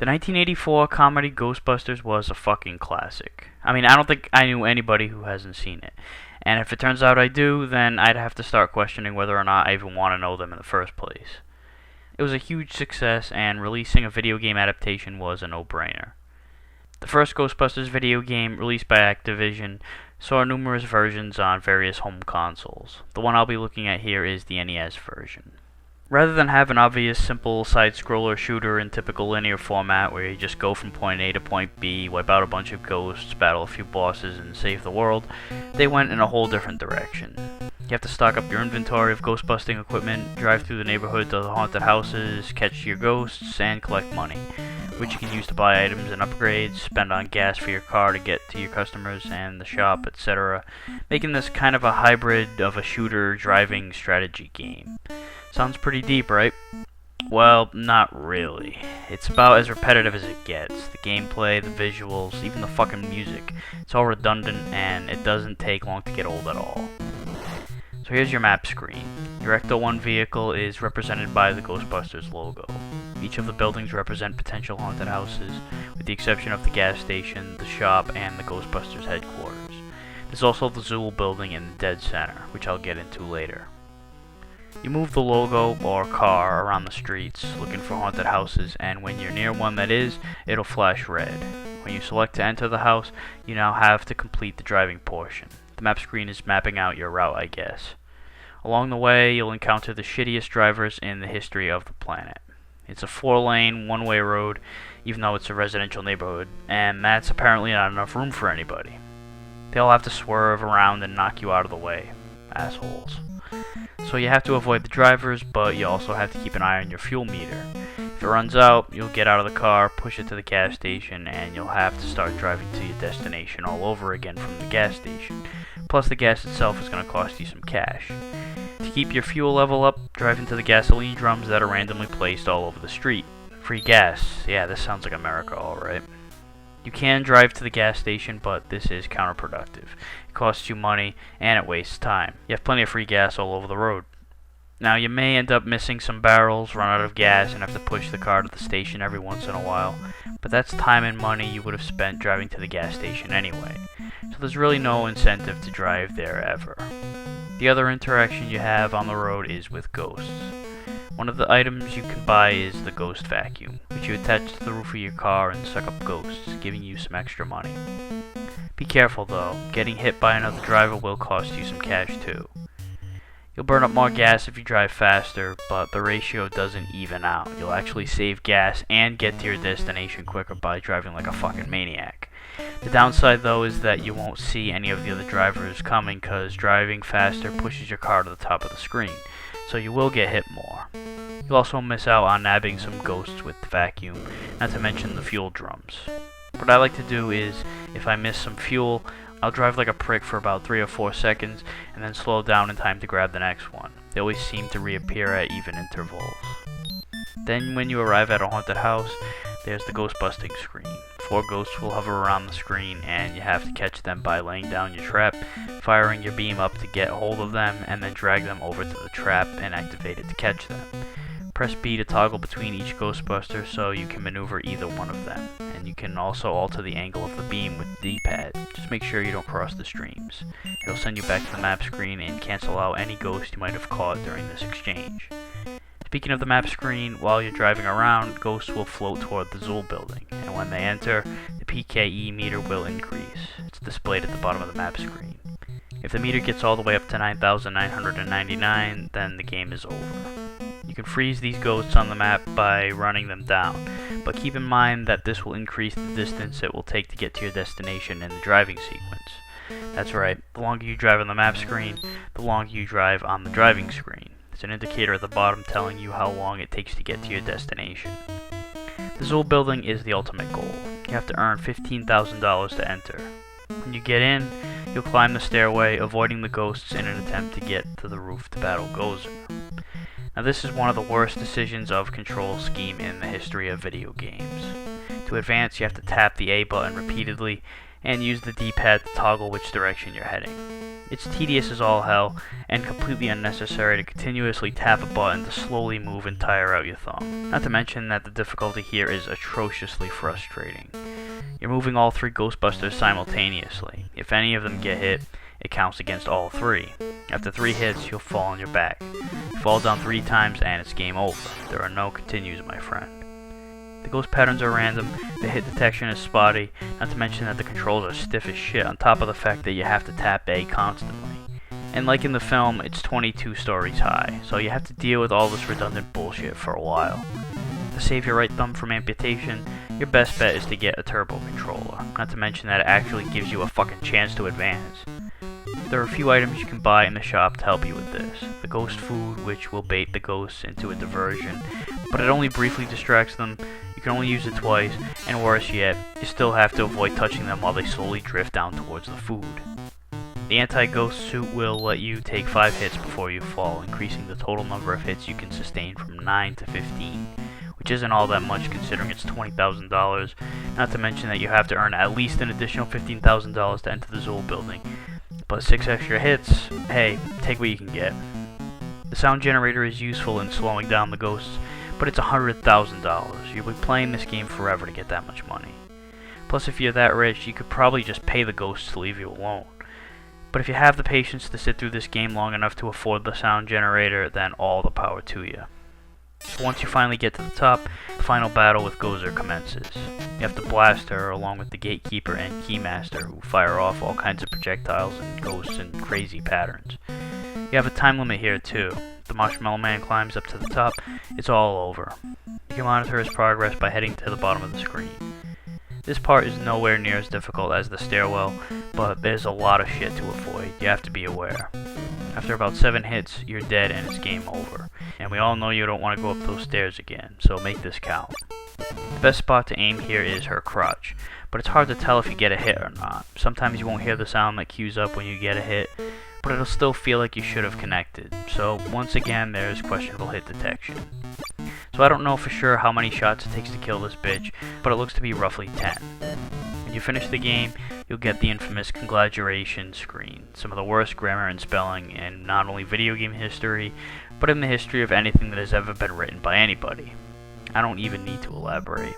The 1984 comedy Ghostbusters was a fucking classic. I mean, I don't think I knew anybody who hasn't seen it. And if it turns out I do, then I'd have to start questioning whether or not I even want to know them in the first place. It was a huge success, and releasing a video game adaptation was a no-brainer. The first Ghostbusters video game, released by Activision, saw numerous versions on various home consoles. The one I'll be looking at here is the NES version. Rather than have an obvious, simple side-scroller shooter in typical linear format where you just go from point A to point B, wipe out a bunch of ghosts, battle a few bosses, and save the world, they went in a whole different direction. You have to stock up your inventory of ghost-busting equipment, drive through the neighborhood to the haunted houses, catch your ghosts, and collect money, which you can use to buy items and upgrades, spend on gas for your car to get to your customers and the shop, etc., making this kind of a hybrid of a shooter driving strategy game. Sounds pretty deep, right? Well, not really. It's about as repetitive as it gets. The gameplay, the visuals, even the fucking music. It's all redundant, and it doesn't take long to get old at all. So here's your map screen. Your Ecto-1 vehicle is represented by the Ghostbusters logo. Each of the buildings represent potential haunted houses, with the exception of the gas station, the shop, and the Ghostbusters headquarters. There's also the Zool building in the dead center, which I'll get into later. You move the logo or car around the streets looking for haunted houses, and when you're near one that is, it'll flash red. When you select to enter the house, you now have to complete the driving portion. The map screen is mapping out your route, I guess. Along the way, you'll encounter the shittiest drivers in the history of the planet. It's a 4-lane, one-way road, even though it's a residential neighborhood, and that's apparently not enough room for anybody. They'll have to swerve around and knock you out of the way. Assholes. So you have to avoid the drivers, but you also have to keep an eye on your fuel meter. If it runs out, you'll get out of the car, push it to the gas station, and you'll have to start driving to your destination all over again from the gas station. Plus the gas itself is going to cost you some cash. To keep your fuel level up, drive into the gasoline drums that are randomly placed all over the street. Free gas. Yeah, this sounds like America, alright. You can drive to the gas station, but this is counterproductive. It costs you money, and it wastes time. You have plenty of free gas all over the road. Now, you may end up missing some barrels, run out of gas, and have to push the car to the station every once in a while, but that's time and money you would have spent driving to the gas station anyway, so there's really no incentive to drive there ever. The other interaction you have on the road is with ghosts. One of the items you can buy is the ghost vacuum, which you attach to the roof of your car and suck up ghosts, giving you some extra money. Be careful though, getting hit by another driver will cost you some cash too. You'll burn up more gas if you drive faster, but the ratio doesn't even out. You'll actually save gas and get to your destination quicker by driving like a fucking maniac. The downside though is that you won't see any of the other drivers coming because driving faster pushes your car to the top of the screen, so you will get hit more. You'll also miss out on nabbing some ghosts with the vacuum, not to mention the fuel drums. What I like to do is, if I miss some fuel, I'll drive like a prick for about 3 or 4 seconds, and then slow down in time to grab the next one. They always seem to reappear at even intervals. Then when you arrive at a haunted house, there's the ghost busting screen. 4 ghosts will hover around the screen, and you have to catch them by laying down your trap, firing your beam up to get hold of them, and then drag them over to the trap and activate it to catch them. Press B to toggle between each Ghostbuster so you can maneuver either one of them, and you can also alter the angle of the beam with the D-pad. Just make sure you don't cross the streams. It'll send you back to the map screen and cancel out any ghost you might have caught during this exchange. Speaking of the map screen, while you're driving around, ghosts will float toward the Zool building, and when they enter, the PKE meter will increase. It's displayed at the bottom of the map screen. If the meter gets all the way up to 9,999, then the game is over. You can freeze these ghosts on the map by running them down, but keep in mind that this will increase the distance it will take to get to your destination in the driving sequence. That's right, the longer you drive on the map screen, the longer you drive on the driving screen. There's an indicator at the bottom telling you how long it takes to get to your destination. The Zool building is the ultimate goal. You have to earn $15,000 to enter. When you get in, you'll climb the stairway, avoiding the ghosts in an attempt to get to the roof to battle Gozer. Now this is one of the worst decisions of control scheme in the history of video games. To advance, you have to tap the A button repeatedly and use the D-pad to toggle which direction you're heading. It's tedious as all hell, and completely unnecessary to continuously tap a button to slowly move and tire out your thumb. Not to mention that the difficulty here is atrociously frustrating. You're moving all 3 Ghostbusters simultaneously. If any of them get hit, it counts against all 3. After 3 hits, you'll fall on your back. You fall down 3 times and it's game over. There are no continues, my friend. The ghost patterns are random, the hit detection is spotty, not to mention that the controls are stiff as shit, on top of the fact that you have to tap A constantly. And like in the film, it's 22 stories high, so you have to deal with all this redundant bullshit for a while. To save your right thumb from amputation, your best bet is to get a turbo controller, not to mention that it actually gives you a fucking chance to advance. There are a few items you can buy in the shop to help you with this. The ghost food, which will bait the ghosts into a diversion, but it only briefly distracts them. You can only use it twice, and worse yet, you still have to avoid touching them while they slowly drift down towards the food. The anti-ghost suit will let you take 5 hits before you fall, increasing the total number of hits you can sustain from 9 to 15, which isn't all that much considering it's $20,000, not to mention that you have to earn at least an additional $15,000 to enter the Zool building. But 6 extra hits, hey, take what you can get. The sound generator is useful in slowing down the ghosts, but it's $100,000. You'll be playing this game forever to get that much money. Plus, if you're that rich, you could probably just pay the ghosts to leave you alone. But if you have the patience to sit through this game long enough to afford the sound generator, then all the power to you. So once you finally get to the top, the final battle with Gozer commences. You have to blast her along with the Gatekeeper and Keymaster, who fire off all kinds of projectiles and ghosts in crazy patterns. You have a time limit here too. If the Marshmallow Man climbs up to the top, it's all over. You can monitor his progress by heading to the bottom of the screen. This part is nowhere near as difficult as the stairwell, but there's a lot of shit to avoid. You have to be aware. After about 7 hits, you're dead and it's game over. And we all know you don't want to go up those stairs again, so make this count. The best spot to aim here is her crotch, but it's hard to tell if you get a hit or not. Sometimes you won't hear the sound that cues up when you get a hit, but it'll still feel like you should have connected. So once again, there's questionable hit detection. So I don't know for sure how many shots it takes to kill this bitch, but it looks to be roughly 10. When you finish the game, you'll get the infamous congratulations screen, some of the worst grammar and spelling in not only video game history, but in the history of anything that has ever been written by anybody. I don't even need to elaborate.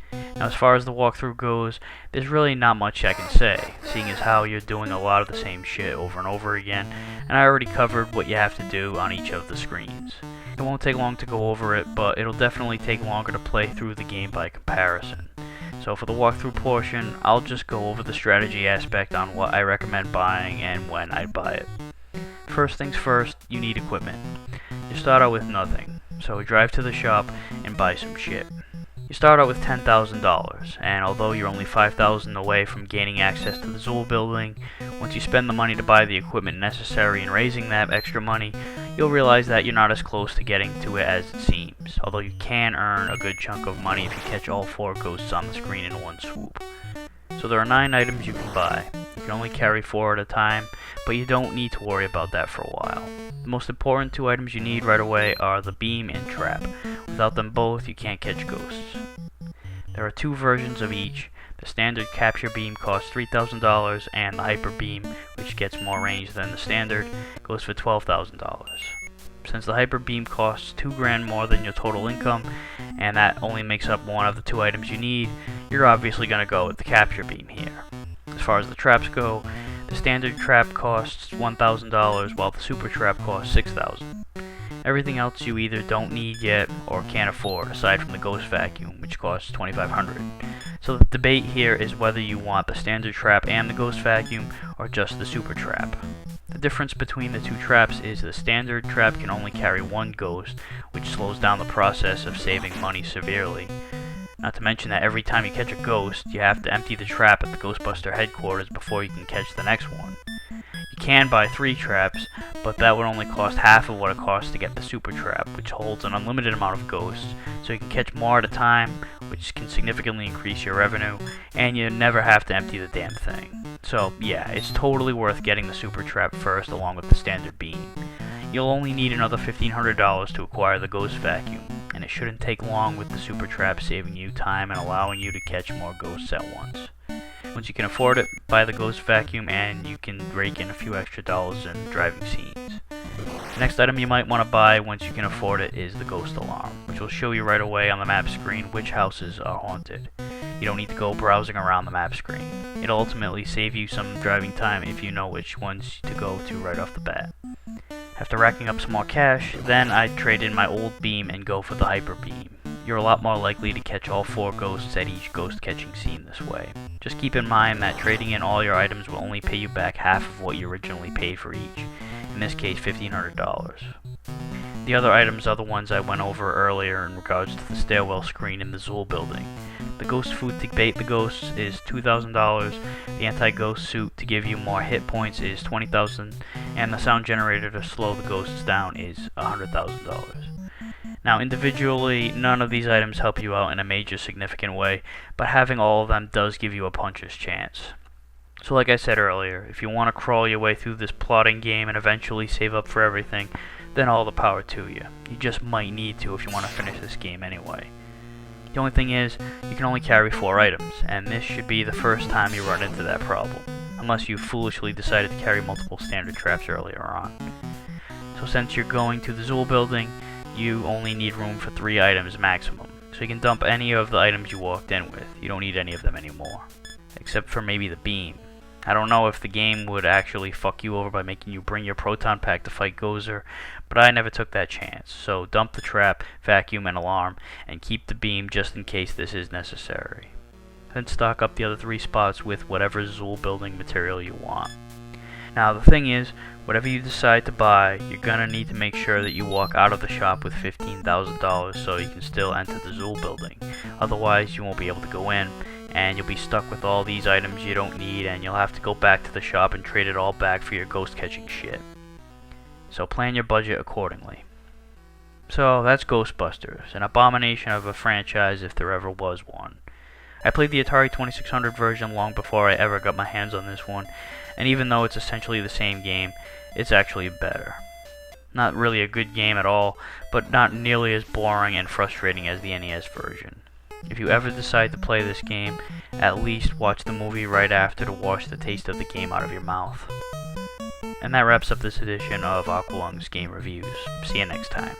Now as far as the walkthrough goes, there's really not much I can say, seeing as how you're doing a lot of the same shit over and over again, and I already covered what you have to do on each of the screens. It won't take long to go over it, but it'll definitely take longer to play through the game by comparison. So for the walkthrough portion, I'll just go over the strategy aspect on what I recommend buying and when I'd buy it. First things first, you need equipment. You start out with nothing, so drive to the shop and buy some shit. You start out with $10,000, and although you're only $5,000 away from gaining access to the Zool building, once you spend the money to buy the equipment necessary and raising that extra money, you'll realize that you're not as close to getting to it as it seems, although you can earn a good chunk of money if you catch all 4 ghosts on the screen in one swoop. So there are 9 items you can buy. You can only carry 4 at a time, but you don't need to worry about that for a while. The most important 2 items you need right away are the beam and trap. Without them both, you can't catch ghosts. There are 2 versions of each. The standard capture beam costs $3,000, and the hyper beam, which gets more range than the standard, goes for $12,000. Since the hyper beam costs $2,000 more than your total income, and that only makes up one of the 2 items you need, you're obviously going to go with the capture beam here. As far as the traps go, the standard trap costs $1,000 while the super trap costs $6,000. Everything else you either don't need yet or can't afford, aside from the ghost vacuum, which costs $2,500. So the debate here is whether you want the standard trap and the ghost vacuum, or just the super trap. The difference between the 2 traps is the standard trap can only carry 1 ghost, which slows down the process of saving money severely. Not to mention that every time you catch a ghost, you have to empty the trap at the Ghostbuster headquarters before you can catch the next one. You can buy 3 traps, but that would only cost half of what it costs to get the super trap, which holds an unlimited amount of ghosts, so you can catch more at a time, which can significantly increase your revenue, and you never have to empty the damn thing. So yeah, it's totally worth getting the super trap first along with the standard beam. You'll only need another $1,500 to acquire the ghost vacuum, and it shouldn't take long with the super trap saving you time and allowing you to catch more ghosts at once. Once you can afford it, buy the Ghost Vacuum and you can rake in a few extra dollars in driving scenes. The next item you might want to buy once you can afford it is the Ghost Alarm, which will show you right away on the map screen which houses are haunted. You don't need to go browsing around the map screen. It'll ultimately save you some driving time if you know which ones to go to right off the bat. After racking up some more cash, then I'd trade in my old beam and go for the Hyper Beam. You're a lot more likely to catch all 4 ghosts at each ghost catching scene this way. Just keep in mind that trading in all your items will only pay you back half of what you originally paid for each, in this case $1,500. The other items are the ones I went over earlier in regards to the stairwell screen in the Zool building. The ghost food to bait the ghosts is $2,000, the anti-ghost suit to give you more hit points is $20,000, and the sound generator to slow the ghosts down is $100,000. Now individually, none of these items help you out in a major significant way, but having all of them does give you a puncher's chance. So like I said earlier, if you want to crawl your way through this plotting game and eventually save up for everything, then all the power to you. You just might need to if you want to finish this game anyway. The only thing is, you can only carry 4 items, and this should be the first time you run into that problem, unless you foolishly decided to carry multiple standard traps earlier on. So since you're going to the Zool building, you only need room for 3 items maximum, so you can dump any of the items you walked in with. You don't need any of them anymore, except for maybe the beam. I don't know if the game would actually fuck you over by making you bring your proton pack to fight Gozer, but I never took that chance, so dump the trap, vacuum, and alarm, and keep the beam just in case this is necessary. Then stock up the other 3 spots with whatever Zool building material you want. Now the thing is, whatever you decide to buy, you're gonna need to make sure that you walk out of the shop with $15,000 so you can still enter the Zool building. Otherwise you won't be able to go in, and you'll be stuck with all these items you don't need, and you'll have to go back to the shop and trade it all back for your ghost catching shit. So plan your budget accordingly. So that's Ghostbusters, an abomination of a franchise if there ever was one. I played the Atari 2600 version long before I ever got my hands on this one, and even though it's essentially the same game, it's actually better. Not really a good game at all, but not nearly as boring and frustrating as the NES version. If you ever decide to play this game, at least watch the movie right after to wash the taste of the game out of your mouth. And that wraps up this edition of Aqualung's Game Reviews. See you next time.